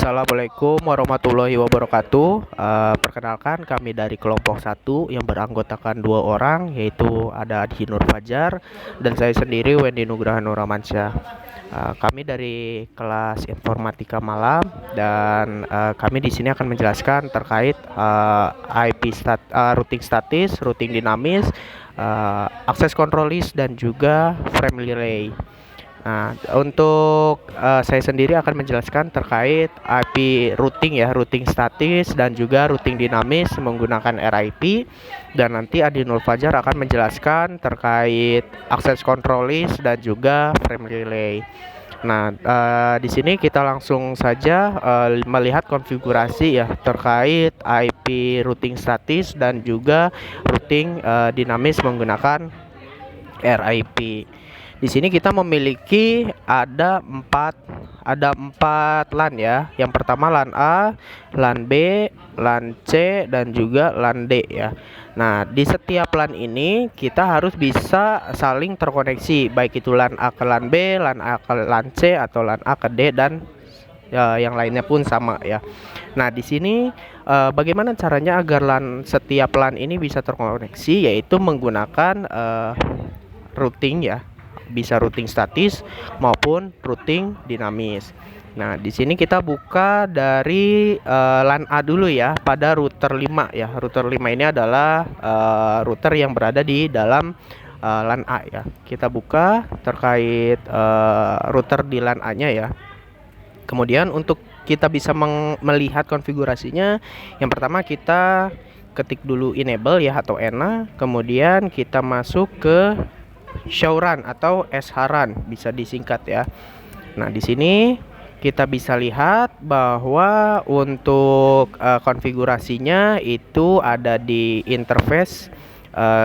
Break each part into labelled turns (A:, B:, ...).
A: Assalamualaikum warahmatullahi wabarakatuh. Perkenalkan, kami dari kelompok 1 yang beranggotakan 2 orang, yaitu ada Adhi Nur Fajar dan saya sendiri Wendy Nugraha Nuramansyah. Kami dari kelas Informatika Malam dan kami di sini akan menjelaskan terkait routing statis, routing dinamis, access control list dan juga frame relay. Nah, untuk saya sendiri akan menjelaskan terkait IP routing ya, routing statis dan juga routing dinamis menggunakan RIP, dan nanti Adi Nur Fajar akan menjelaskan terkait access control list dan juga frame relay. Nah, di sini kita langsung saja melihat konfigurasi ya terkait IP routing statis dan juga routing dinamis menggunakan RIP. Di sini kita memiliki ada empat LAN ya. Yang pertama LAN A, LAN B, LAN C dan juga LAN D ya. Nah, di setiap LAN ini kita harus bisa saling terkoneksi, baik itu LAN A ke LAN B, LAN A ke LAN C atau LAN A ke D dan yang lainnya pun sama ya. Nah, di sini bagaimana caranya agar setiap LAN ini bisa terkoneksi, yaitu menggunakan routing ya, bisa routing statis maupun routing dinamis. Nah, di sini kita buka dari LAN A dulu ya, pada router 5 ya. Router 5 ini adalah router yang berada di dalam LAN A ya. Kita buka terkait router di LAN A-nya ya. Kemudian untuk kita bisa melihat konfigurasinya, yang pertama kita ketik dulu enable ya atau ENA, kemudian kita masuk ke show run atau SHRun bisa disingkat ya. Nah, di sini kita bisa lihat bahwa untuk konfigurasinya itu ada di interface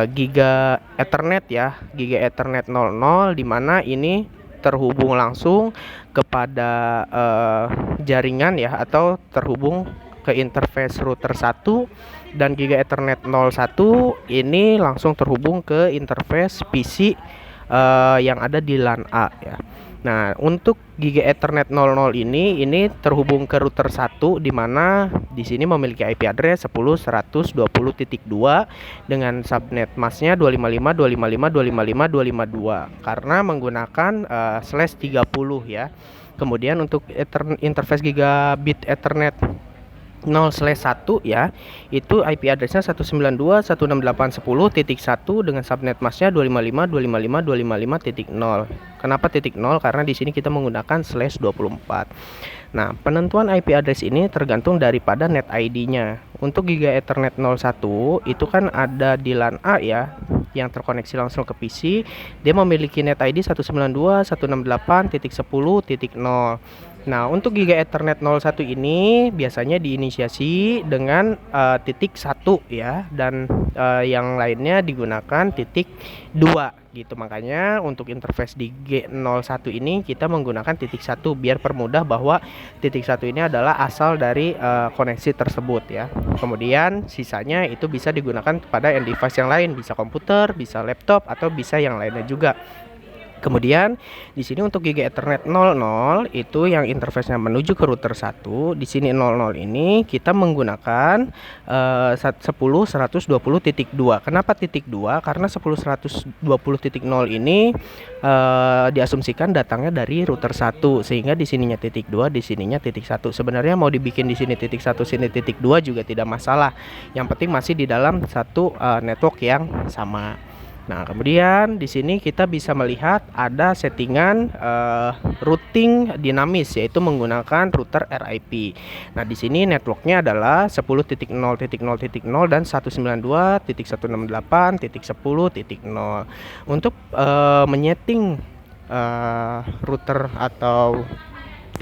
A: Giga Ethernet ya, Giga Ethernet 00, di mana ini terhubung langsung kepada jaringan ya, atau terhubung ke interface router 1, dan Giga Ethernet 01 ini langsung terhubung ke interface PC yang ada di LAN A ya. Nah, untuk Giga Ethernet 00 ini terhubung ke router 1, di mana di sini memiliki IP address 10.120.2 dengan subnet masknya 255.255.255.252 karena menggunakan /30 ya. Kemudian untuk interface Gigabit Ethernet 0/1 ya, itu IP addressnya 192.168.10.1 dengan subnet masknya 255.255.255.0. Kenapa titik 0? Karena di sini kita menggunakan /24. Nah, penentuan IP address ini tergantung daripada net ID-nya. Untuk Giga Ethernet 01 itu kan ada di LAN A ya, yang terkoneksi langsung ke PC. Dia memiliki net ID 192.168.10.0. Nah, untuk Giga Ethernet 01 ini biasanya diinisiasi dengan titik 1 ya, dan yang lainnya digunakan titik 2 gitu. Makanya untuk interface di G01 ini kita menggunakan titik 1 biar permudah bahwa titik 1 ini adalah asal dari koneksi tersebut ya. Kemudian sisanya itu bisa digunakan pada end device yang lain, bisa komputer, bisa laptop, atau bisa yang lainnya juga. Kemudian di sini untuk Giga Ethernet 00 itu yang interface-nya menuju ke router 1. Di sini 00 ini kita menggunakan 10.120.2. Kenapa titik 2? Karena 10.120.0 ini diasumsikan datangnya dari router 1, sehingga di sininya titik 2, di sininya titik 1. Sebenarnya mau dibikin di sini titik 1, sini titik 2 juga tidak masalah. Yang penting masih di dalam satu network yang sama. Nah, kemudian di sini kita bisa melihat ada settingan routing dinamis, yaitu menggunakan router RIP. Nah, di sini networknya adalah 10.0.0.0 dan 192.168.10.0. Untuk menyeting router atau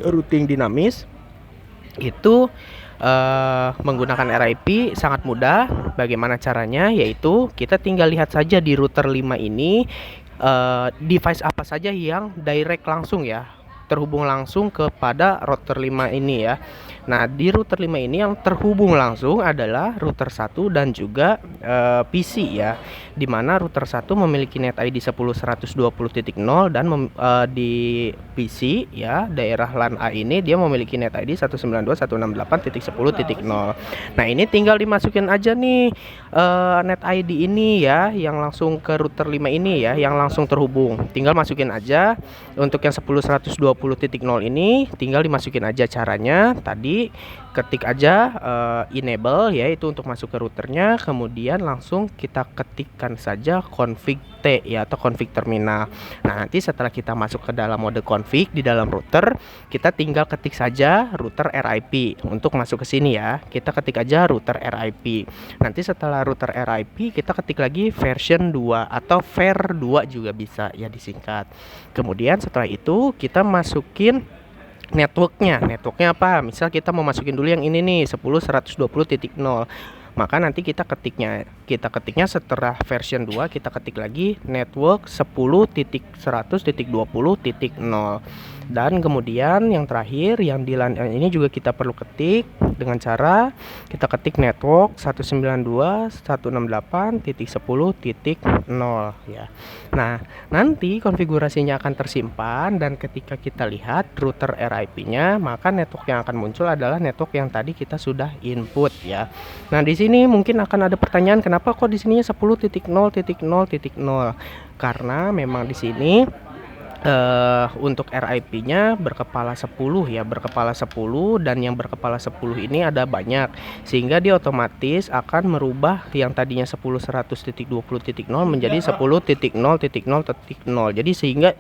A: routing dinamis itu menggunakan RIP sangat mudah. Bagaimana caranya? Yaitu kita tinggal lihat saja di router 5 ini device apa saja yang direct langsung ya terhubung langsung kepada router 5 ini ya. Nah, di router 5 ini yang terhubung langsung adalah router 1 dan juga PC ya. Dimana router 1 memiliki net ID 10.120.0 dan di PC ya, daerah LAN A ini dia memiliki net ID 192.168.10.0. Nah, ini tinggal dimasukin aja nih net ID ini ya, yang langsung ke router 5 ini ya, yang langsung terhubung. Tinggal masukin aja. Untuk yang 10.120.0 ini tinggal dimasukin aja. Caranya tadi ketik aja enable ya, itu untuk masuk ke routernya, kemudian langsung kita ketikkan saja config T ya, atau config terminal. Nah, nanti setelah kita masuk ke dalam mode config di dalam router, kita tinggal ketik saja router RIP. Untuk masuk ke sini ya, kita ketik aja router RIP. Nanti setelah router RIP, kita ketik lagi version 2 atau ver2 juga bisa ya disingkat. Kemudian setelah itu kita masukin networknya apa, misal kita mau masukin dulu yang ini nih 10.120.0, maka nanti kita ketiknya setelah version 2 kita ketik lagi network 10.100.20.0. dan kemudian yang terakhir yang di LAN ini juga kita perlu ketik dengan cara kita ketik network 192.168.10.0 ya. Nah, nanti konfigurasinya akan tersimpan dan ketika kita lihat router RIP-nya, maka network yang akan muncul adalah network yang tadi kita sudah input ya. Nah, di sini mungkin akan ada pertanyaan, kenapa kok di sininya 10.0.0.0? Karena memang di sini untuk RIP-nya berkepala 10 ya, berkepala 10, dan yang berkepala 10 ini ada banyak, sehingga dia otomatis akan merubah yang tadinya 10.100.20.0 menjadi 10.0.0.0. Jadi sehingga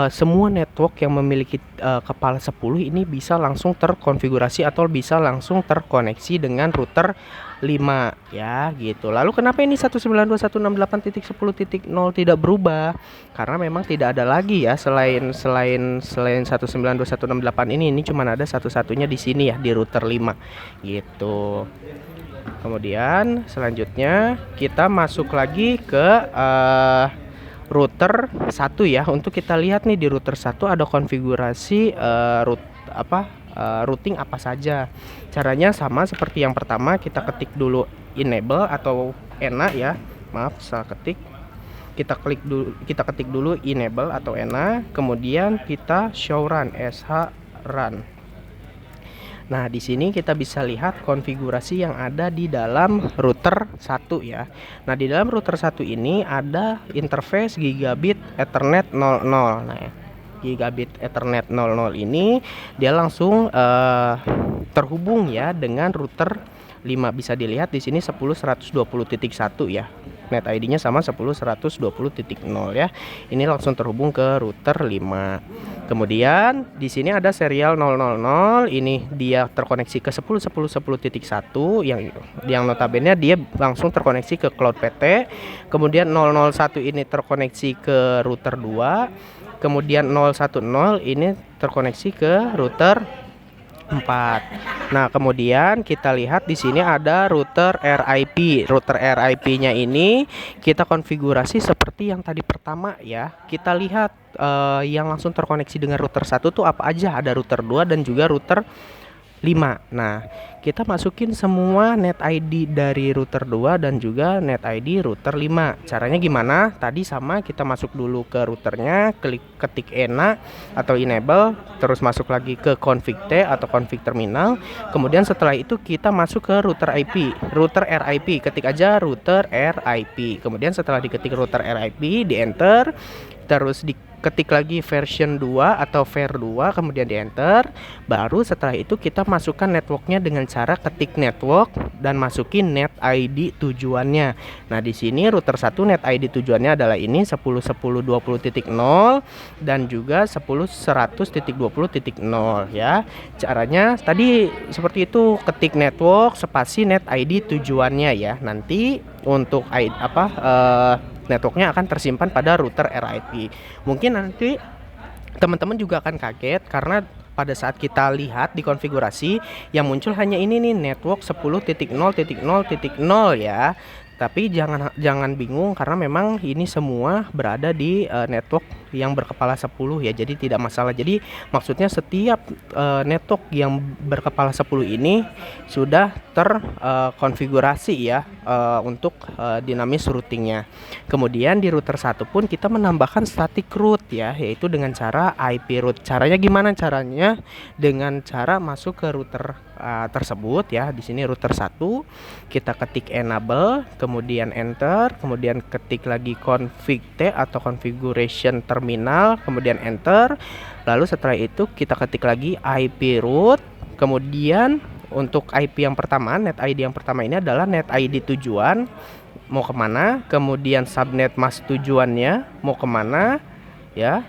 A: semua network yang memiliki kepala 10 ini bisa langsung terkonfigurasi atau bisa langsung terkoneksi dengan router 5 ya gitu. Lalu kenapa ini 192.168.10.0 tidak berubah? Karena memang tidak ada lagi ya selain 192.168 ini cuma ada satu-satunya di sini ya, di router 5 gitu. Kemudian selanjutnya kita masuk lagi ke router 1 ya. Untuk kita lihat nih di router 1 ada konfigurasi routing apa saja. Caranya sama seperti yang pertama, kita ketik dulu enable atau ENA ya. Maaf, salah ketik. Kita ketik dulu enable atau ENA, kemudian kita show run run. Nah, di sini kita bisa lihat konfigurasi yang ada di dalam router 1 ya. Nah, di dalam router 1 ini ada interface gigabit Ethernet 00. Nah, gigabit Ethernet 00 ini dia langsung terhubung ya dengan router 5. Bisa dilihat di sini 10.120.1 ya. Net ID-nya sama 10.120.0 ya. Ini langsung terhubung ke router 5. Kemudian di sini ada serial 000, ini dia terkoneksi ke 10.10.10.1 yang notabene dia langsung terkoneksi ke Cloud PT. Kemudian 001 ini terkoneksi ke router 2. Kemudian 010 ini terkoneksi ke router 4. Nah, kemudian kita lihat di sini ada router RIP. Router RIP-nya ini kita konfigurasi seperti yang tadi pertama ya. Kita lihat yang langsung terkoneksi dengan router 1 tuh apa aja. Ada router 2 dan juga router 5. Nah, kita masukin semua net ID dari router 2 dan juga net ID router 5. Caranya gimana? Tadi sama, kita masuk dulu ke routernya, ketik ENA atau enable, terus masuk lagi ke config T atau config terminal. Kemudian setelah itu kita masuk ke router RIP, ketik aja router RIP. Kemudian setelah diketik router RIP, di enter, terus diketik lagi version 2 atau ver2, kemudian di enter. Baru setelah itu kita masukkan networknya dengan cara ketik network dan masukin net ID tujuannya. Nah, di sini router 1 net ID tujuannya adalah ini 10.10.20.0 dan juga 10.100.20.0 ya. Caranya tadi seperti itu, ketik network spasi net ID tujuannya ya. Nanti untuk networknya akan tersimpan pada router RIP. Mungkin nanti teman-teman juga akan kaget karena pada saat kita lihat di konfigurasi yang muncul hanya ini nih, network 10.0.0.0 ya. Tapi jangan bingung karena memang ini semua berada di network yang berkepala 10 ya, jadi tidak masalah. Jadi maksudnya setiap network yang berkepala 10 ini sudah terkonfigurasi ya untuk dinamis routingnya. Kemudian di router 1 pun kita menambahkan static route ya, yaitu dengan cara IP route. Caranya gimana? Caranya dengan cara masuk ke router tersebut ya. Di sini router 1 kita ketik enable, kemudian enter, kemudian ketik lagi config T atau configuration terminal, kemudian enter. Lalu setelah itu kita ketik lagi IP route, kemudian untuk IP yang pertama, net ID yang pertama ini adalah net ID tujuan mau kemana, kemudian subnet mask tujuannya mau kemana ya.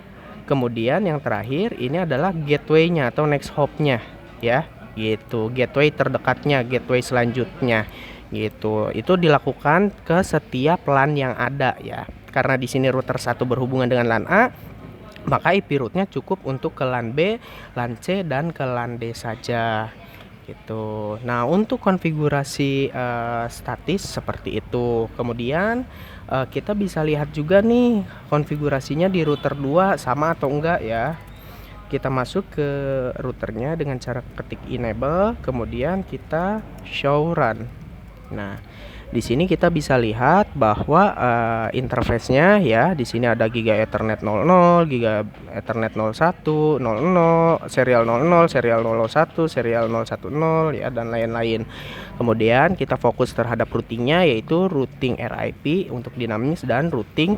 A: Kemudian yang terakhir ini adalah gateway-nya atau next hop-nya ya, gitu. Gateway terdekatnya, gateway selanjutnya gitu. Itu dilakukan ke setiap LAN yang ada ya. Karena di sini router 1 berhubungan dengan LAN A, maka IP route-nya cukup untuk ke LAN B, LAN C dan ke LAN D saja gitu. Nah, untuk konfigurasi statis seperti itu. Kemudian kita bisa lihat juga nih konfigurasinya di router 2 sama atau enggak ya. Kita masuk ke routernya dengan cara ketik enable, kemudian kita show run. Nah, di sini kita bisa lihat bahwa interface-nya ya, di sini ada Giga Ethernet 00, Giga Ethernet 01, 00, serial 00, serial 01, serial 010 ya, dan lain-lain. Kemudian kita fokus terhadap routingnya, yaitu routing RIP untuk dinamis dan routing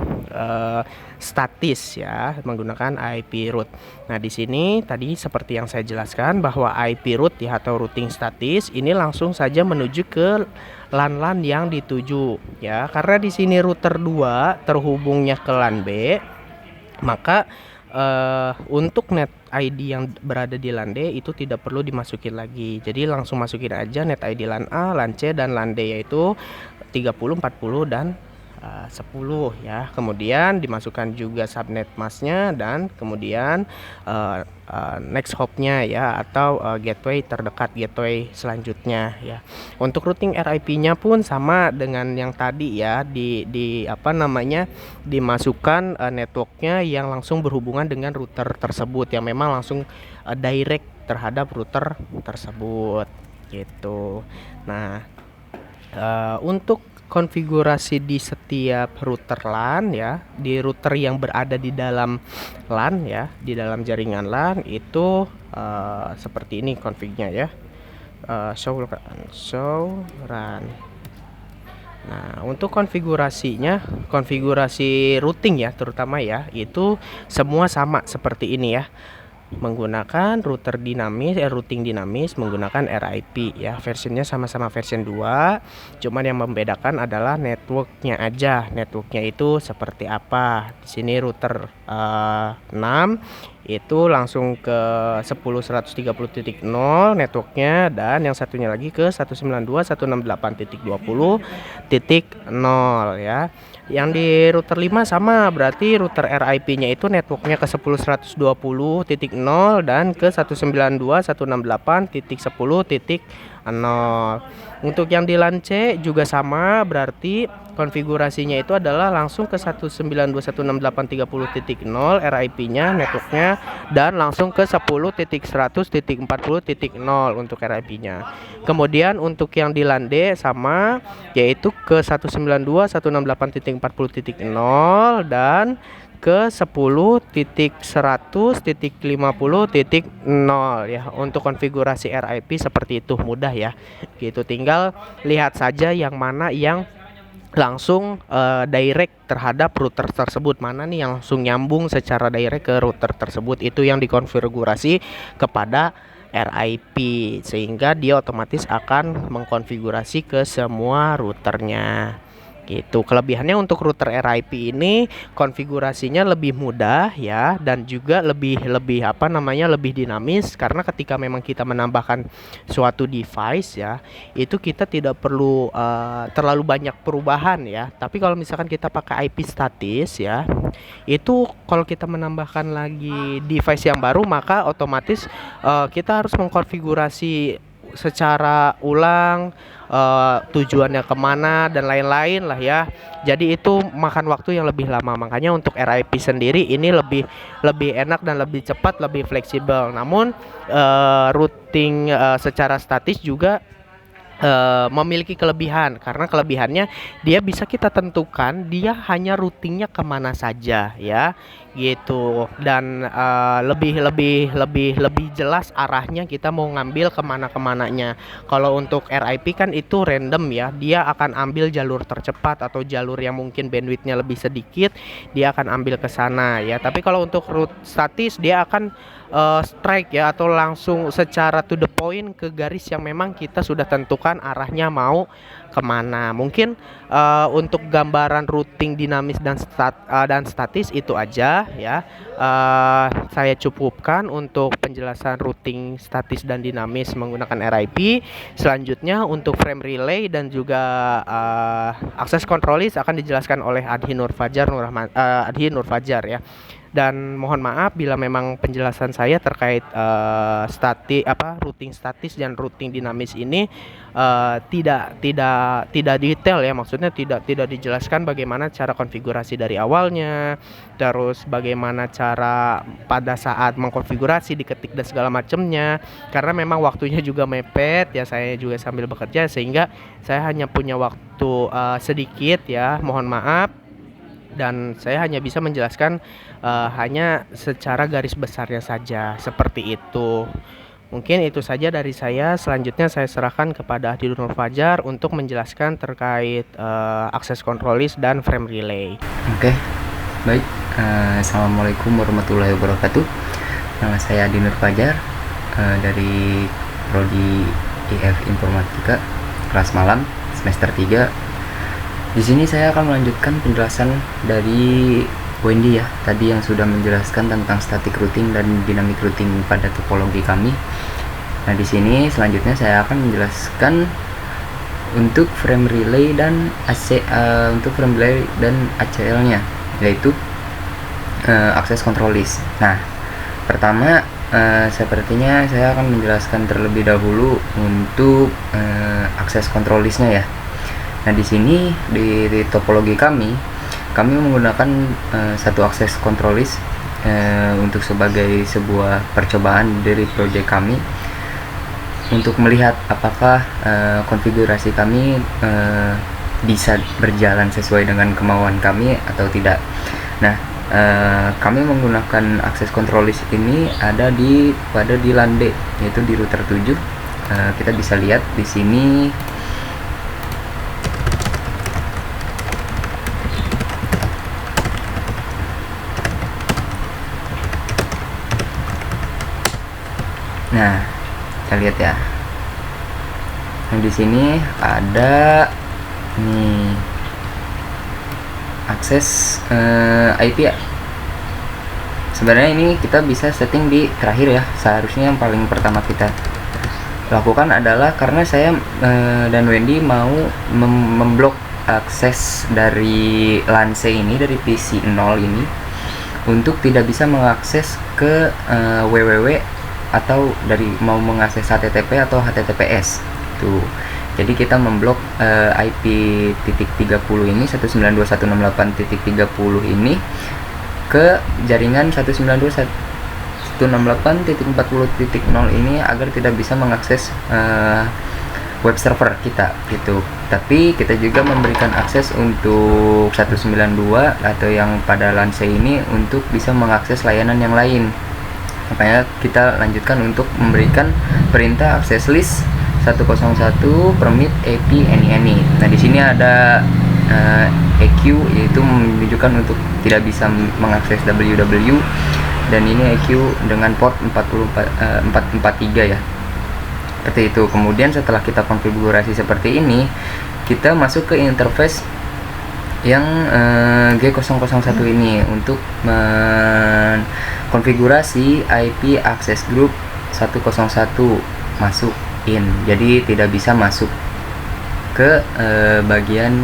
A: statis ya, menggunakan IP route. Nah, di sini tadi seperti yang saya jelaskan bahwa IP route ya atau routing statis ini langsung saja menuju ke LAN-LAN yang dituju ya. Karena di sini router 2 terhubungnya ke LAN B, maka untuk net ID yang berada di LAN D itu tidak perlu dimasukin lagi. Jadi langsung masukin aja net ID LAN A, LAN C dan LAN D, yaitu 30, 40 dan 10 ya. Kemudian dimasukkan juga subnet masknya dan kemudian next hop-nya ya, atau gateway terdekat, gateway selanjutnya ya. Untuk routing RIP-nya pun sama dengan yang tadi ya, di apa namanya, dimasukkan networknya yang langsung berhubungan dengan router tersebut, yang memang langsung direct terhadap router tersebut gitu. Nah, untuk konfigurasi di setiap router LAN ya, di router yang berada di dalam LAN ya, di dalam jaringan LAN itu seperti ini config-nya ya. Show run. Nah, untuk konfigurasinya, konfigurasi routing ya terutama ya, itu semua sama seperti ini ya. Menggunakan router dinamis, routing dinamis menggunakan RIP ya. Versinya sama-sama version 2, cuman yang membedakan adalah networknya aja. Networknya itu seperti apa. Di sini router 6 itu langsung ke 10.130.0 networknya, dan yang satunya lagi ke 192.168.20.0 ya. Yang di router 5 sama, berarti router RIP-nya itu networknya ke 10.120.0 dan ke 192.168.10.0. Untuk yang di LAN C juga sama, berarti konfigurasinya itu adalah langsung ke 192.168.30.0 RIP-nya, networknya, dan langsung ke 10.100.40.0 untuk RIP-nya. Kemudian untuk yang di LAN D sama, yaitu ke 192.168.40.0 dan ke 10.100.50.0 ya. Untuk konfigurasi RIP seperti itu, mudah ya. Gitu, tinggal lihat saja yang mana yang langsung direct terhadap router tersebut, mana nih yang langsung nyambung secara direct ke router tersebut, itu yang dikonfigurasi kepada RIP, sehingga dia otomatis akan mengkonfigurasi ke semua routernya gitu. Kelebihannya untuk router RIP ini konfigurasinya lebih mudah ya, dan juga lebih apa namanya, lebih dinamis, karena ketika memang kita menambahkan suatu device ya, itu kita tidak perlu terlalu banyak perubahan ya. Tapi kalau misalkan kita pakai IP statis ya, itu kalau kita menambahkan lagi device yang baru, maka otomatis kita harus mengkonfigurasi secara ulang, tujuannya kemana dan lain-lain lah ya. Jadi itu makan waktu yang lebih lama. Makanya untuk RIP sendiri ini lebih lebih enak dan lebih cepat, lebih fleksibel. Namun routing secara statis juga memiliki kelebihan, karena kelebihannya dia bisa kita tentukan dia hanya routingnya kemana saja ya gitu, dan lebih jelas arahnya kita mau ngambil kemana-kemananya. Kalau untuk RIP kan itu random ya, dia akan ambil jalur tercepat atau jalur yang mungkin bandwidthnya lebih sedikit, dia akan ambil ke sana ya. Tapi kalau untuk route statis dia akan strike ya, atau langsung secara to the point ke garis yang memang kita sudah tentukan arahnya mau kemana. Mungkin untuk gambaran routing dinamis dan statis itu aja ya. Saya cukupkan untuk penjelasan routing statis dan dinamis menggunakan RIP. Selanjutnya untuk frame relay dan juga access control list akan dijelaskan oleh Adhi Nur Fajar ya. Dan mohon maaf bila memang penjelasan saya terkait routing statis dan routing dinamis ini tidak detail ya, maksudnya tidak dijelaskan bagaimana cara konfigurasi dari awalnya, terus bagaimana cara pada saat mengkonfigurasi diketik dan segala macamnya, karena memang waktunya juga mepet ya, saya juga sambil bekerja sehingga saya hanya punya waktu sedikit ya, mohon maaf. Dan saya hanya bisa menjelaskan hanya secara garis besarnya saja, seperti itu. Mungkin itu saja dari saya. Selanjutnya saya serahkan kepada Adhi Nur Fajar untuk menjelaskan terkait akses control list dan frame relay.
B: Oke, baik. Assalamualaikum warahmatullahi wabarakatuh. Nama saya Adhi Nur Fajar dari Prodi IF Informatika kelas malam semester 3. Di sini saya akan melanjutkan penjelasan dari Wendy ya, tadi yang sudah menjelaskan tentang static routing dan dynamic routing pada topologi kami. Nah, di sini selanjutnya saya akan menjelaskan untuk frame relay dan ACL-nya, yaitu access control list. Nah, pertama sepertinya saya akan menjelaskan terlebih dahulu untuk access control list-nya ya. Nah, di sini di topologi kami menggunakan satu akses control list untuk sebagai sebuah percobaan dari proyek kami untuk melihat apakah konfigurasi kami bisa berjalan sesuai dengan kemauan kami atau tidak. Nah, kami menggunakan akses control list ini ada di LAN D, yaitu di router 7. Kita bisa lihat di sini. Nah, kita lihat ya. Nah, di sini ada nih akses IP ya. Sebenarnya ini kita bisa setting di terakhir ya. Seharusnya yang paling pertama kita lakukan adalah, karena saya dan Wendy mau memblok akses dari LAN C ini, dari PC 0 ini, untuk tidak bisa mengakses ke www atau dari mau mengakses HTTP atau HTTPS tuh. Jadi kita memblok IP .30 ini 192.168.30 ini ke jaringan 192.168.40.0 ini agar tidak bisa mengakses web server kita gitu. Tapi kita juga memberikan akses untuk 192 atau yang pada LAN C ini untuk bisa mengakses layanan yang lain. Makanya kita lanjutkan untuk memberikan perintah access list 101 permit AP any. Nah, di sini ada EQ, yaitu menunjukkan untuk tidak bisa mengakses WW, dan ini EQ dengan port 443 ya. Seperti itu. Kemudian setelah kita konfigurasi seperti ini, kita masuk ke interface yang G001 ini untuk konfigurasi IP access group 101 masuk in. Jadi tidak bisa masuk ke bagian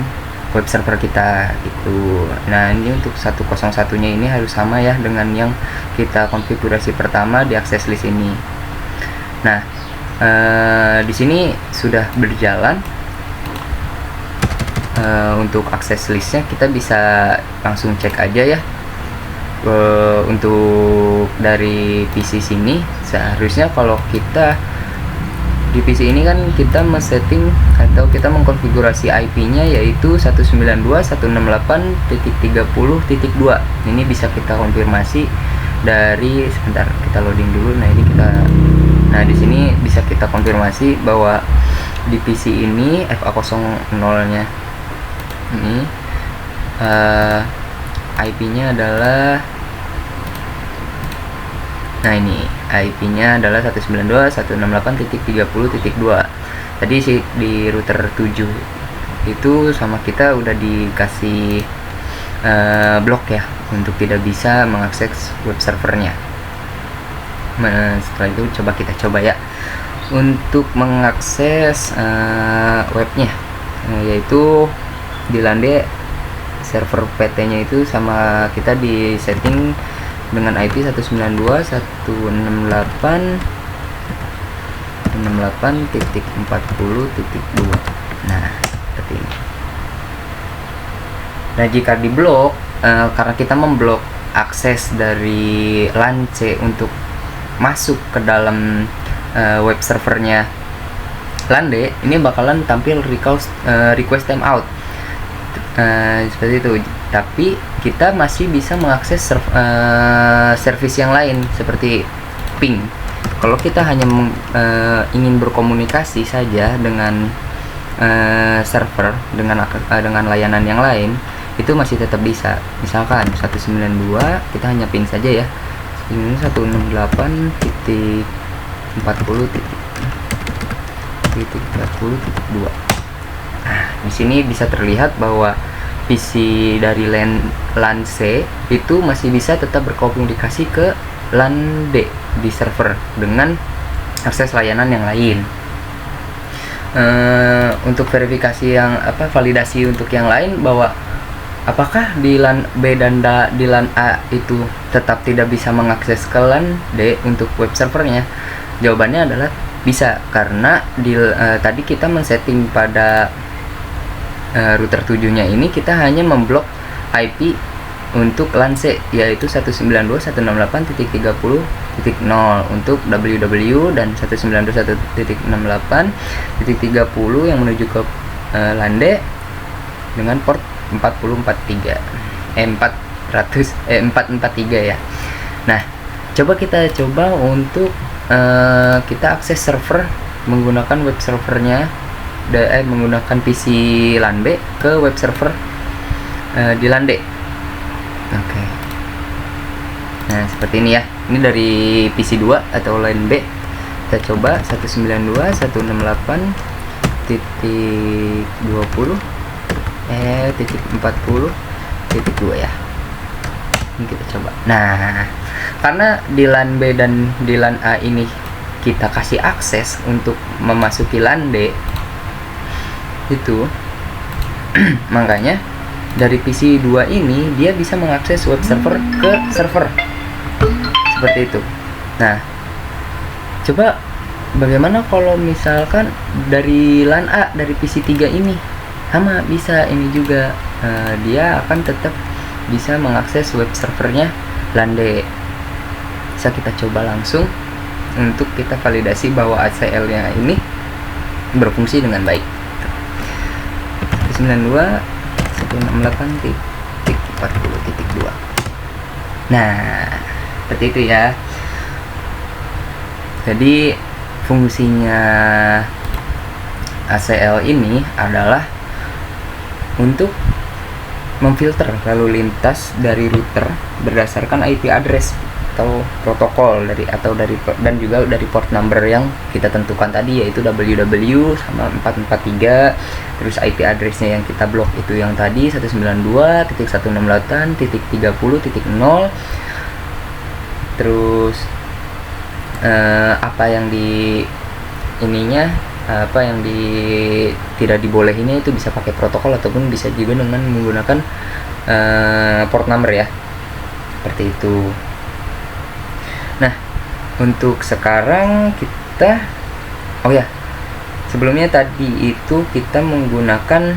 B: web server kita itu. Nah, ini untuk 101-nya ini harus sama ya dengan yang kita konfigurasi pertama di access list ini. Nah, Di sini sudah berjalan. Untuk akses listnya kita bisa langsung cek aja ya. Untuk dari PC sini seharusnya kalau kita di PC ini kan kita men-setting atau kita mengkonfigurasi IP-nya yaitu 192.168.30.2. Ini bisa kita konfirmasi dari, sebentar kita loading dulu. Nah di sini bisa kita konfirmasi bahwa di PC ini FA00-nya ini IP-nya adalah, nah ini IP-nya adalah 192.168.30.2. Tadi sih di router 7 itu sama kita udah dikasih blok ya untuk tidak bisa mengakses web servernya. Setelah itu kita coba ya untuk mengakses webnya, yaitu di LAN D server PT-nya itu sama kita di setting dengan IP 192.168.60.2. Nah, seperti ini. Nah, jika diblok karena kita memblok akses dari LAN C untuk masuk ke dalam web servernya LAN D, ini bakalan tampil request timeout. Seperti itu. Tapi kita masih bisa mengakses service yang lain seperti ping. Kalau kita hanya ingin berkomunikasi saja dengan server dengan layanan yang lain, itu masih tetap bisa. Misalkan 192 kita hanya ping saja ya. Ini 168.40.2. Nah, di sini bisa terlihat bahwa PC dari LAN C itu masih bisa tetap berkomunikasi ke LAN D di server dengan akses layanan yang lain. Untuk verifikasi validasi untuk yang lain bahwa apakah di LAN B dan di LAN A itu tetap tidak bisa mengakses ke LAN D untuk web servernya? Jawabannya adalah bisa, karena tadi kita men-setting pada router 7-nya ini kita hanya memblok IP untuk LAN C yaitu 192.168.30.0 untuk WW dan 192.168.30 yang menuju ke LAN D dengan port 443 ya. Nah, kita coba untuk kita akses server menggunakan web servernya menggunakan PC LAN B ke web server di LAN D. Oke. Nah, seperti ini ya. Ini dari PC 2 atau LAN B. Kita coba 192.168.20.40.2 ya. Ini kita coba. Nah, karena di LAN B dan di LAN A ini kita kasih akses untuk memasuki LAN D itu makanya dari PC 2 ini dia bisa mengakses web server ke server seperti itu. Nah, coba bagaimana kalau misalkan dari LAN A dari PC 3 ini sama bisa ini juga, dia akan tetap bisa mengakses web servernya LAN D. Bisa kita coba langsung untuk kita validasi bahwa ACL nya ini berfungsi dengan baik. 192.168.40.2. Nah, seperti itu ya. Jadi fungsinya ACL ini adalah untuk memfilter lalu lintas dari router berdasarkan IP address atau protokol dan juga dari port number yang kita tentukan tadi, yaitu WW sama 443, terus IP addressnya yang kita blok itu yang tadi 192.168.30.0, terus apa yang tidak dibolehinnya itu bisa pakai protokol ataupun bisa juga dengan menggunakan port number ya, seperti itu. Nah, untuk sekarang kita Oh ya, sebelumnya tadi itu kita menggunakan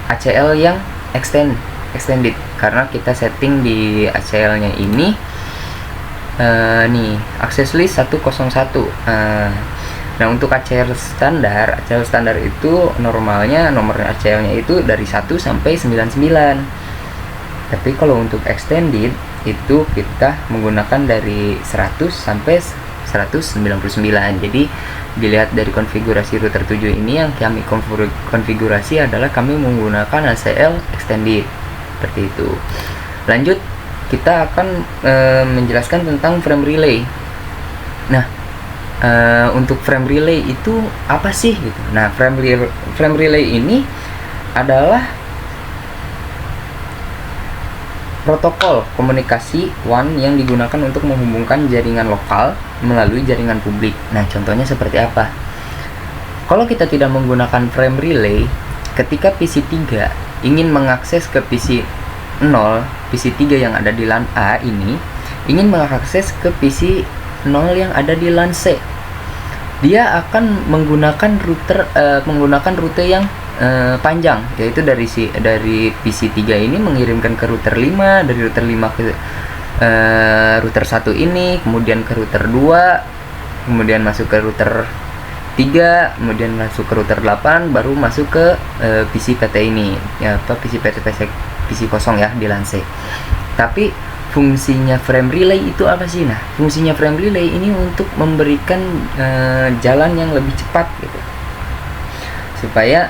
B: ACL yang extended karena kita setting di ACL-nya ini nih access list 101. Nah, untuk ACL standar itu normalnya nomor ACL-nya itu dari 1 sampai 99. Tapi kalau untuk extended itu kita menggunakan dari 100 sampai 199. Jadi dilihat dari konfigurasi router 7 ini, yang kami konfigurasi adalah kami menggunakan ACL extended seperti itu. Lanjut, kita akan menjelaskan tentang frame relay. Nah, untuk frame relay itu apa sih gitu. Nah, frame relay ini adalah protokol komunikasi WAN yang digunakan untuk menghubungkan jaringan lokal melalui jaringan publik. Nah, contohnya seperti apa? Kalau kita tidak menggunakan frame relay, ketika PC 3 ingin mengakses ke PC 0, PC 3 yang ada di LAN A ini ingin mengakses ke PC 0 yang ada di LAN C, dia akan menggunakan rute yang panjang, yaitu dari PC 3 ini mengirimkan ke router 5, dari router 5 ke router 1 ini, kemudian ke router 2, kemudian masuk ke router 3, kemudian masuk ke router 8, baru masuk ke PC PT ini, ya, PC PT PC kosong ya di LAN C. Tapi fungsinya frame relay itu apa sih? Nah, fungsinya frame relay ini untuk memberikan jalan yang lebih cepat gitu, supaya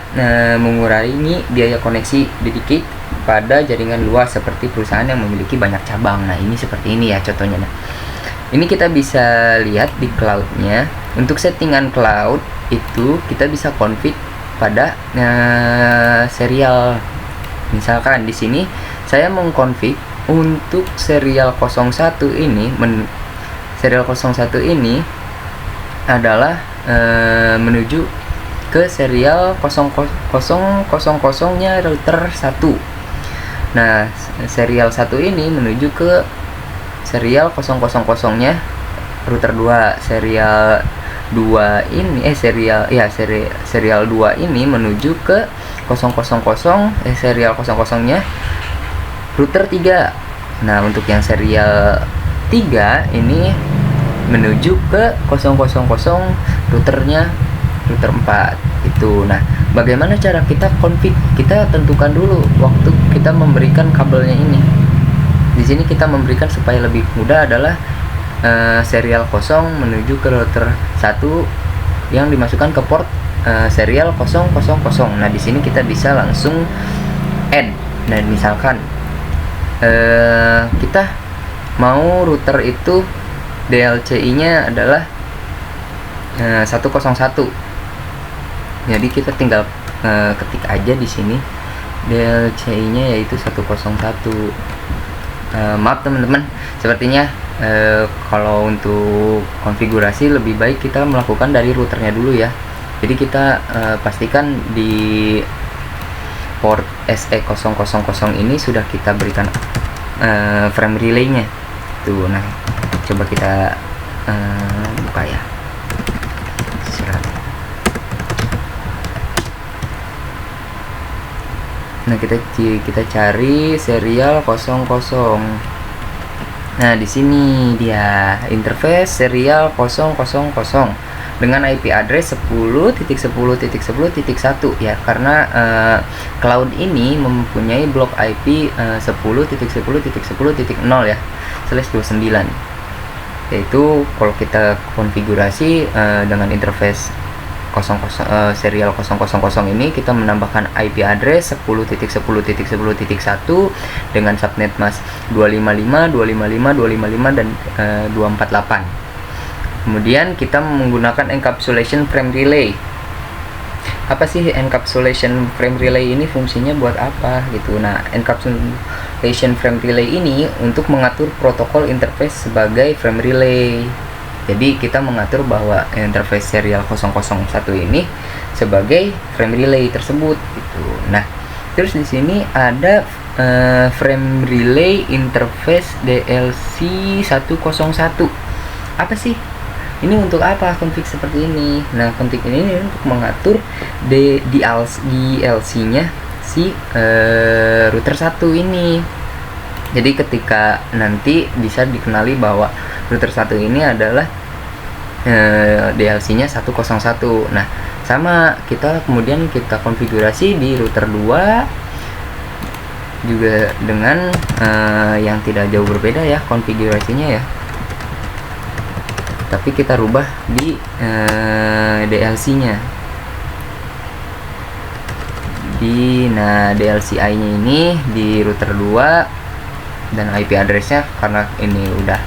B: mengurangi biaya koneksi dedicate pada jaringan luas seperti perusahaan yang memiliki banyak cabang. Nah, ini seperti ini ya contohnya. Nah, ini kita bisa lihat di cloudnya. Untuk settingan cloud itu kita bisa config pada serial. Misalkan di sini saya mengkonfig untuk serial 01 ini, serial 01 ini adalah menuju ke serial 0000-nya router 1. Nah, serial 1 ini menuju ke serial 000-nya router 2. Serial 2 ini serial 2 ini menuju ke 000 serial 00-nya router 3. Nah, untuk yang serial 3 ini menuju ke 000 routernya router 4 itu. Nah, bagaimana cara kita config? Kita tentukan dulu waktu kita memberikan kabelnya ini. Di sini kita memberikan supaya lebih mudah adalah serial 0 menuju ke router 1 yang dimasukkan ke port serial 000. Nah, di sini kita bisa langsung add. Dan misalkan kita mau router itu DLCI-nya adalah 101. Jadi kita tinggal ketik aja di sini DLCI-nya yaitu 101. Maaf teman-teman, sepertinya kalau untuk konfigurasi lebih baik kita melakukan dari routernya dulu ya. Jadi kita pastikan di port SE000 ini sudah kita berikan frame relay-nya tuh. Nah, coba kita buka ya. Nah, kita cari serial 00. Nah, di sini dia interface serial 000 dengan IP address 10.10.10.1 ya, karena cloud ini mempunyai blok IP 10.10.10.0 ya /29. Yaitu kalau kita konfigurasi dengan interface serial 000 ini, kita menambahkan IP address 10.10.10.1 dengan subnet mask 255, 255, 255 dan 248. Kemudian kita menggunakan encapsulation frame relay. Apa sih encapsulation frame relay ini, fungsinya buat apa gitu? Nah, encapsulation frame relay ini untuk mengatur protokol interface sebagai frame relay. Jadi kita mengatur bahwa interface serial 001 ini sebagai frame relay tersebut gitu. Nah, terus di sini ada frame relay interface DLC 101. Apa sih ini untuk apa config seperti ini. Nah, config ini untuk mengatur DLC-nya si router 1 ini. Jadi ketika nanti bisa dikenali bahwa router 1 ini adalah DLC-nya 101. Nah, sama kita kemudian kita konfigurasi di router 2 juga dengan yang tidak jauh berbeda ya konfigurasinya ya. Tapi kita rubah di DLC-nya. Nah, DLCI-nya ini di router 2 dan IP address-nya karena ini udah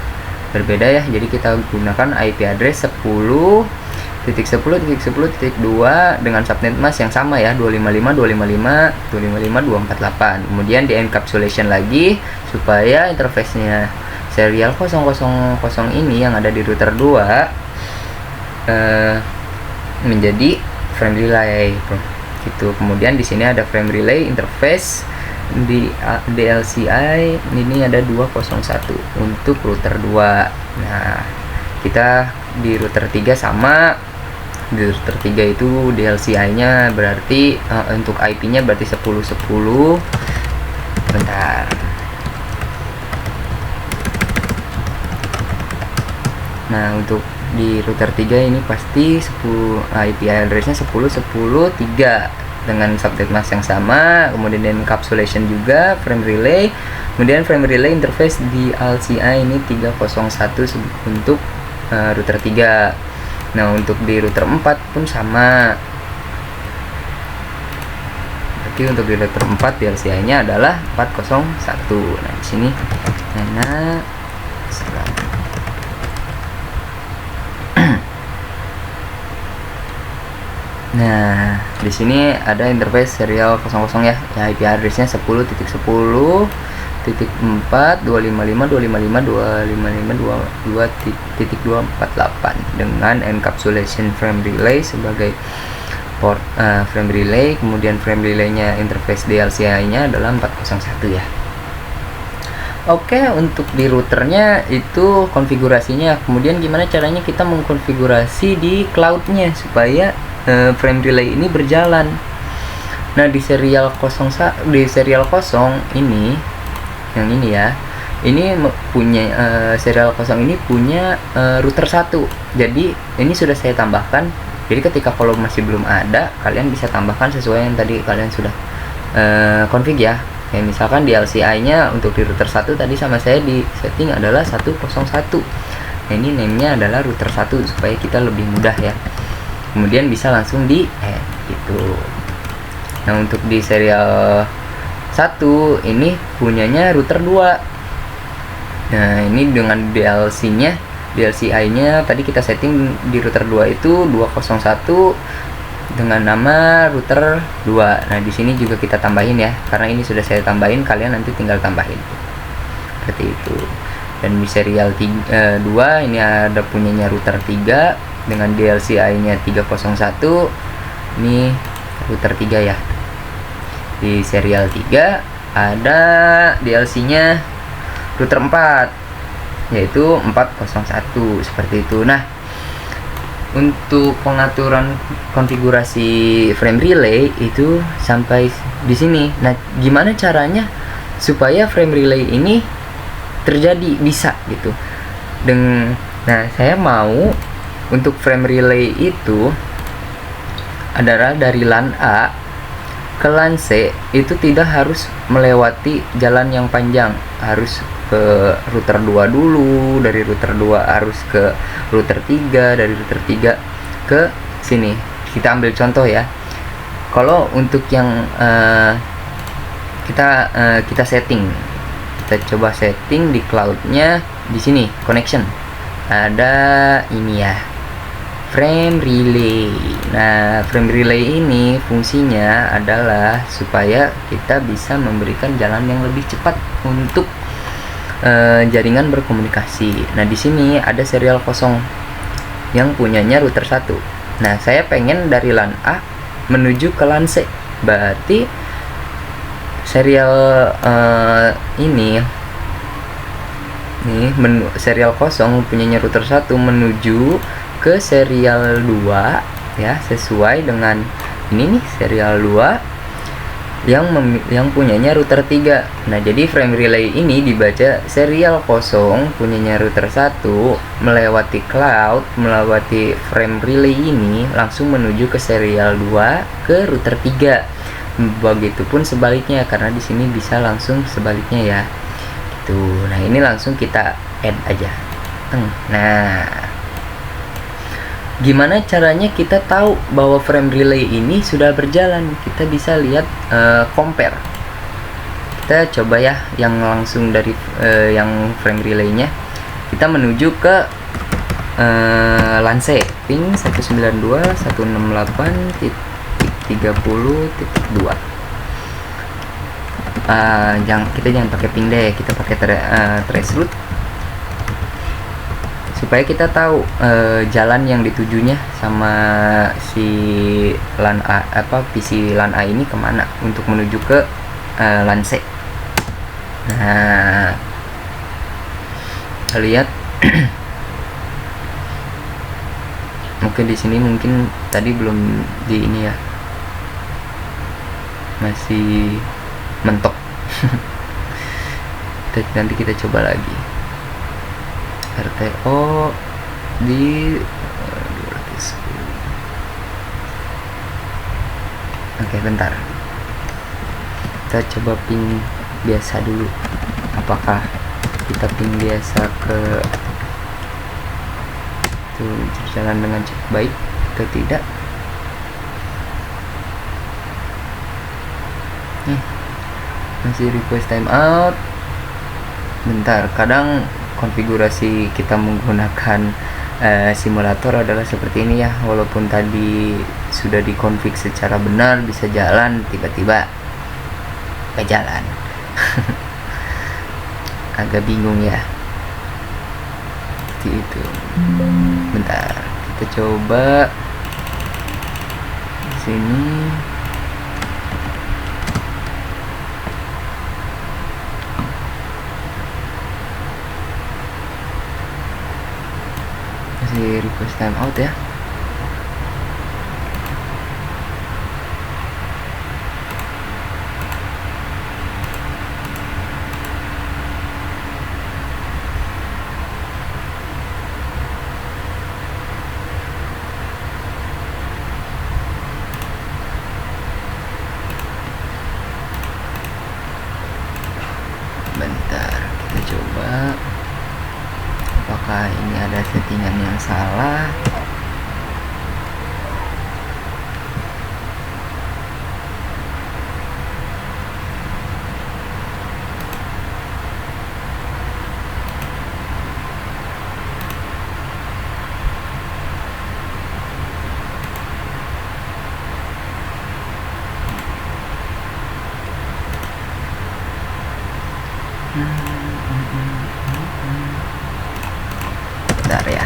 B: berbeda ya. Jadi kita gunakan IP address 10.10.10.2 dengan subnet mask yang sama ya, 255.255.255.248. Kemudian di encapsulation lagi supaya interface-nya serial 000 ini yang ada di router 2 menjadi frame relay gitu. Kemudian di sini ada frame relay interface di DLCI ini ada 201 untuk router 2. Nah, kita di router 3 sama. Di router 3 itu DLCI-nya berarti untuk IP-nya berarti 10.10. Bentar. Nah, untuk di router 3 ini pasti 10 IP address-nya 10.10.3 dengan subnet mask yang sama. Kemudian encapsulation juga frame relay. Kemudian frame relay interface di LCI ini 301 untuk router 3. Nah, untuk di router 4 pun sama. Berarti untuk di router 4 di LCI-nya adalah 401. Nah, di sini Nah, di sini ada interface serial 00 ya. IP address-nya 10.10.4.255.255.255.2.2.248 dengan encapsulation frame relay sebagai port frame relay. Kemudian frame relay-nya interface DLCI-nya adalah 401 ya. Oke, untuk di routernya itu konfigurasinya. Kemudian gimana caranya kita mengkonfigurasi di cloud-nya supaya frame relay ini berjalan. Nah, di serial 0 ini yang ini ya. Ini punya serial 0 ini punya router 1. Jadi, ini sudah saya tambahkan. Jadi ketika kalau masih belum ada, kalian bisa tambahkan sesuai yang tadi kalian sudah config ya. Kayak misalkan di LCI-nya untuk di router 1 tadi sama saya di setting adalah 101. Nah, ini name-nya adalah router 1 supaya kita lebih mudah ya. Kemudian bisa langsung di gitu. Nah, untuk di serial 1 ini punyanya router 2. Nah, ini dengan DLCI-nya tadi kita setting di router 2 itu 201 dengan nama router 2. Nah, di sini juga kita tambahin ya. Karena ini sudah saya tambahin, kalian nanti tinggal tambahin. Seperti itu. Dan di serial 2 ini ada punyanya router 3 dengan DLCI-nya 301. Ini router 3 ya. Di serial 3 ada DLC-nya router 4 yaitu 401 seperti itu. Nah, untuk pengaturan konfigurasi frame relay itu sampai di sini. Nah, gimana caranya supaya frame relay ini terjadi bisa gitu. Nah, saya mau untuk frame relay itu adalah dari LAN A ke LAN C itu tidak harus melewati jalan yang panjang, harus ke router 2 dulu, dari router 2 harus ke router 3, dari router 3 ke sini. Kita ambil contoh ya. Kalau untuk yang kita setting, kita coba setting di cloud-nya di sini connection. Ada ini ya, frame relay. Nah, frame relay ini fungsinya adalah supaya kita bisa memberikan jalan yang lebih cepat untuk jaringan berkomunikasi. Nah, di sini ada serial 0 yang punyanya router 1. Nah, saya pengen dari LAN A menuju ke LAN C. Berarti serial serial 0 punyanya router 1 menuju ke serial 2 ya, sesuai dengan ini nih serial 2 yang punyanya router 3. Nah, jadi frame relay ini dibaca serial 0 punyanya router 1 melewati cloud, melewati frame relay ini langsung menuju ke serial 2 ke router 3. Begitupun sebaliknya, karena di sini bisa langsung sebaliknya ya. Gitu. Nah, ini langsung kita add aja. Nah, gimana caranya kita tahu bahwa frame relay ini sudah berjalan? Kita bisa lihat compare. Kita coba ya yang langsung dari yang frame relaynya. Kita menuju ke LAN C ping 192.168.30.2. Kita jangan pakai ping deh, kita pakai traceroute supaya kita tahu jalan yang ditujunya sama si LAN A, PC LAN A ini kemana untuk menuju ke LAN C. Nah, lihat mungkin di sini mungkin tadi belum di ini ya, masih mentok. Nanti kita coba lagi. RTO di 210. Oke, bentar. Kita coba ping biasa dulu. Apakah kita ping biasa ke berjalan dengan cukup baik atau tidak? Masih request timeout. Bentar, kadang konfigurasi kita menggunakan simulator adalah seperti ini ya. Walaupun tadi sudah dikonfig secara benar bisa jalan, tiba-tiba gak jalan. Agak bingung ya. Seperti itu. Bentar, kita coba di sini. Masih request timeout ya. Bentar, kita coba apakah ini ada settingan yang salah. Bentar ya.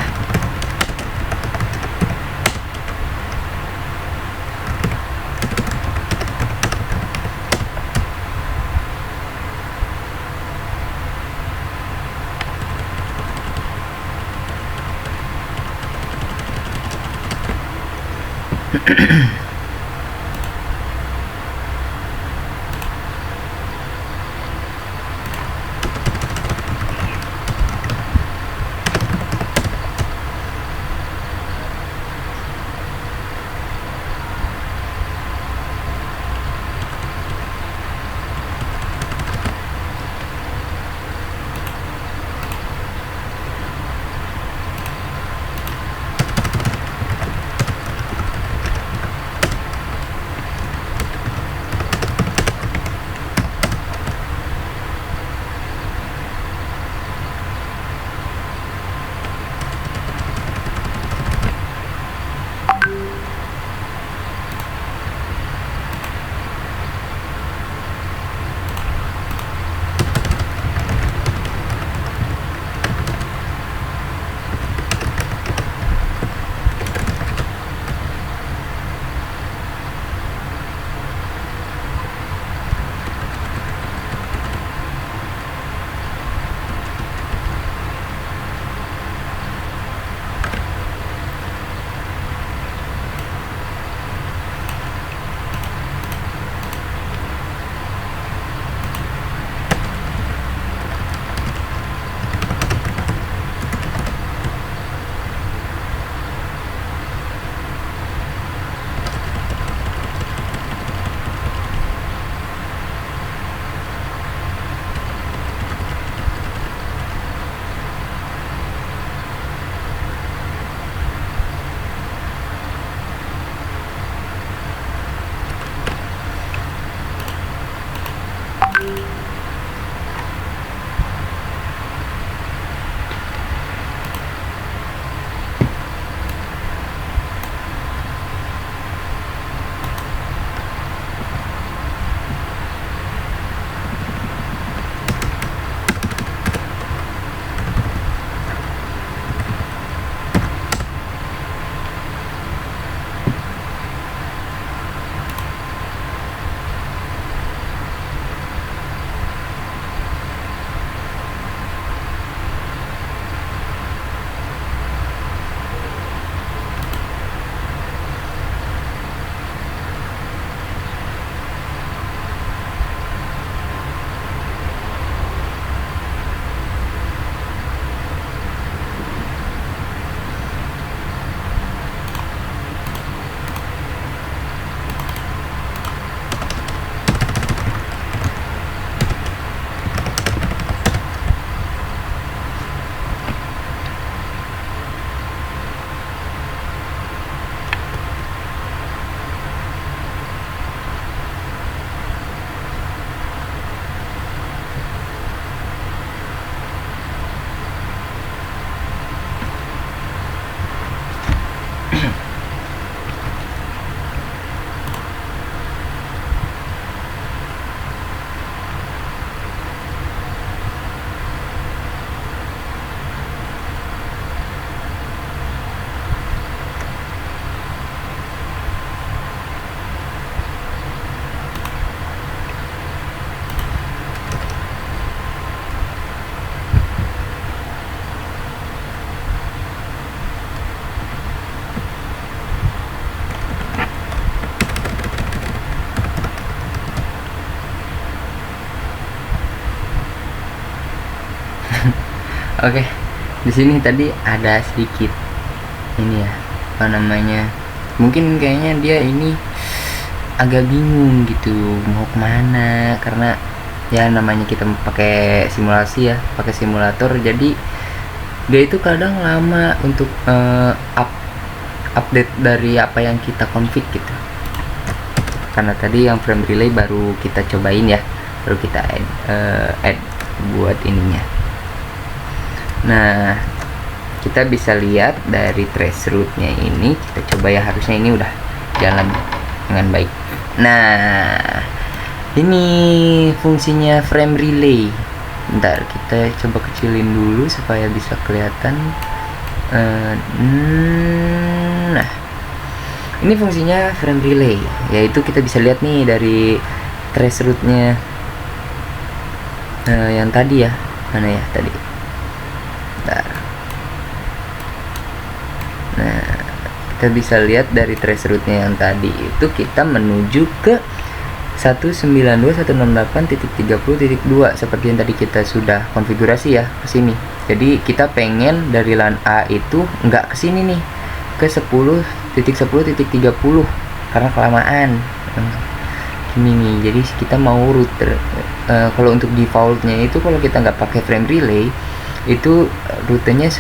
B: Oke, di sini tadi ada sedikit ini ya, apa namanya, mungkin kayaknya dia ini agak bingung gitu mau kemana, karena ya namanya kita pakai simulasi ya, pakai simulator, jadi dia itu kadang lama untuk update dari apa yang kita config gitu, karena tadi yang frame relay baru kita cobain ya, baru kita add buat ininya. Nah, kita bisa lihat dari trace route-nya ini, kita coba ya, harusnya ini udah jalan dengan baik. Nah, ini fungsinya frame relay. Bentar, kita coba kecilin dulu supaya bisa kelihatan. Nah, ini fungsinya frame relay, yaitu kita bisa lihat nih dari trace route-nya yang tadi ya, mana ya tadi. Bentar. Nah, kita bisa lihat dari trace route-nya yang tadi itu kita menuju ke 192.168.30.2 seperti yang tadi kita sudah konfigurasi ya, ke sini. Jadi kita pengen dari LAN A itu nggak ke sini nih, ke 10.10.30 karena kelamaan. Ini nih, jadi kita mau router kalau untuk defaultnya itu kalau kita nggak pakai frame relay itu rutenya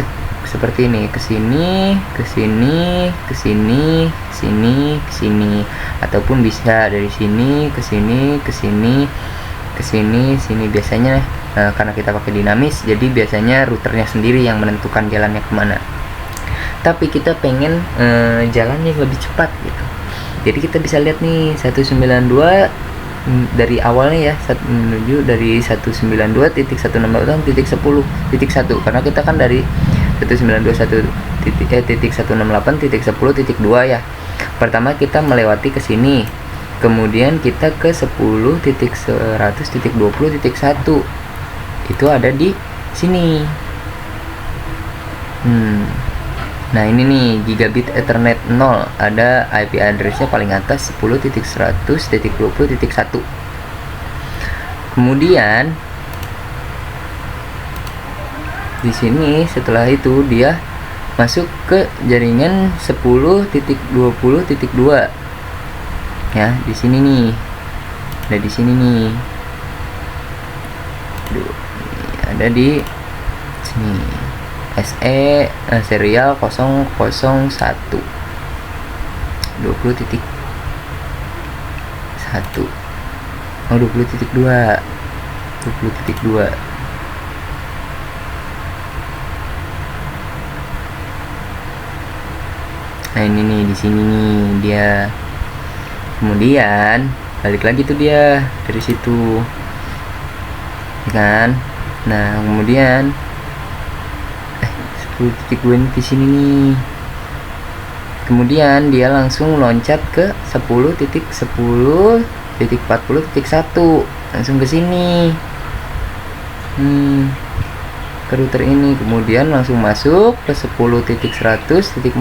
B: seperti ini, ke sini, ke sini, ke sini, sini, ke sini, ataupun bisa dari sini ke sini, ke sini, ke sini, sini. Biasanya karena kita pakai dinamis, jadi biasanya routernya sendiri yang menentukan jalannya kemana. Tapi kita pengen jalannya lebih cepat gitu. Jadi kita bisa lihat nih 192 dari awalnya ya, menuju dari 192.168.10.1 karena kita kan dari 192.168.10.2 ya. Pertama kita melewati ke sini, kemudian kita ke 10.100.20.1 itu ada di sini. Nah ini nih gigabit Ethernet 0, ada IP addressnya paling atas 10.100.20.1. Kemudian di sini setelah itu dia masuk ke jaringan 10.20.2 ya, di sini nih, ada di sini nih. Ada di sini SE serial 001 20.1 oh 20.2 20.2. Nah ini nih di sini nih dia. Kemudian balik lagi tuh dia dari situ, kan? Nah kemudian 10.2 di sini nih. Kemudian dia langsung loncat ke 10.10.40.1 langsung ke sini. Ke router ini, kemudian langsung masuk ke 10.100.40.2,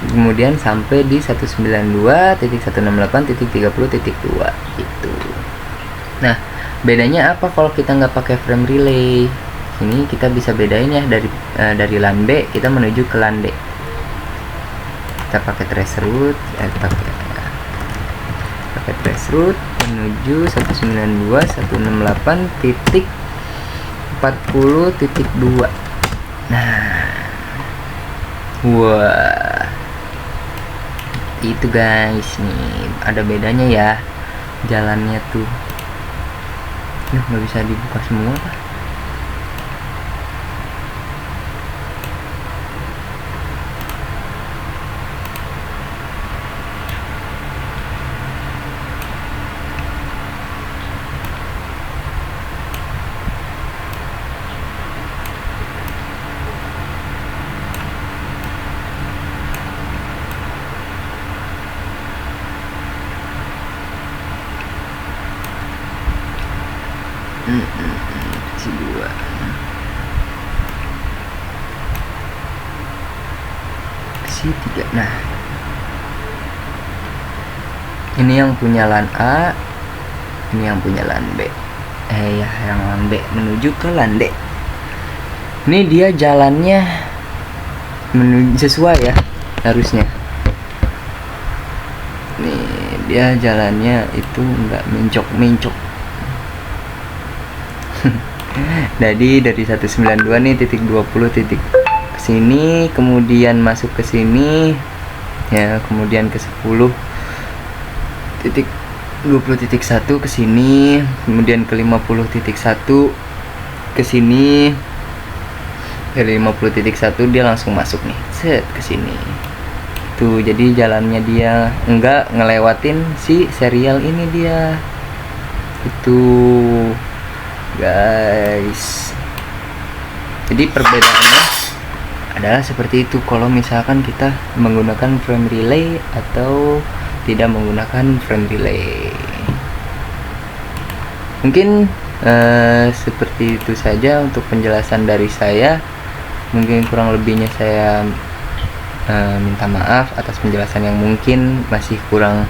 B: kemudian sampai di 192.168.30.2 gitu. Nah, bedanya apa kalau kita nggak pakai frame relay? Ini kita bisa bedain ya, dari LAN B kita menuju ke LAN D. Kita pakai trace route, pakai trace route menuju 192.168.40.2. Nah, wah, itu guys, nih ada bedanya ya jalannya tuh. Nggak bisa dibuka semua Pak. Si 2 si 3. Nah ini yang punya LAN A, ini yang punya LAN B. yang LAN B menuju ke LAN D. Ini dia jalannya menuju sesuai ya harusnya. Nih dia jalannya itu enggak mencok. Jadi dari 192 nih titik 20 titik ke sini, kemudian masuk ke sini ya, kemudian ke 10 titik 20.1 ke sini, kemudian ke 50.1 ke sini. Dari 50.1 dia langsung masuk nih, set ke sini. Tuh, jadi jalannya dia enggak ngelewatin si serial ini dia. Itu guys. Jadi perbedaannya adalah seperti itu kalau misalkan kita menggunakan frame relay atau tidak menggunakan frame relay. Mungkin seperti itu saja untuk penjelasan dari saya. Mungkin kurang lebihnya saya minta maaf atas penjelasan yang mungkin masih kurang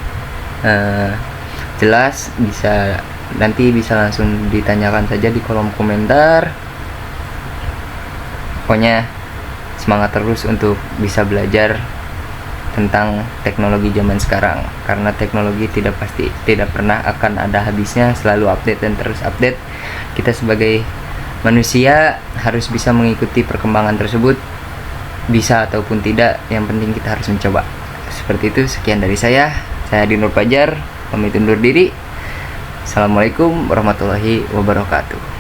B: jelas. Nanti bisa langsung ditanyakan saja di kolom komentar. Pokoknya semangat terus untuk bisa belajar tentang teknologi zaman sekarang, karena teknologi tidak pernah akan ada habisnya, selalu update dan terus update. Kita sebagai manusia harus bisa mengikuti perkembangan tersebut, bisa ataupun tidak, yang penting kita harus mencoba. Seperti itu, sekian dari saya Dinur Fajar, pamit undur diri. Assalamualaikum warahmatullahi wabarakatuh.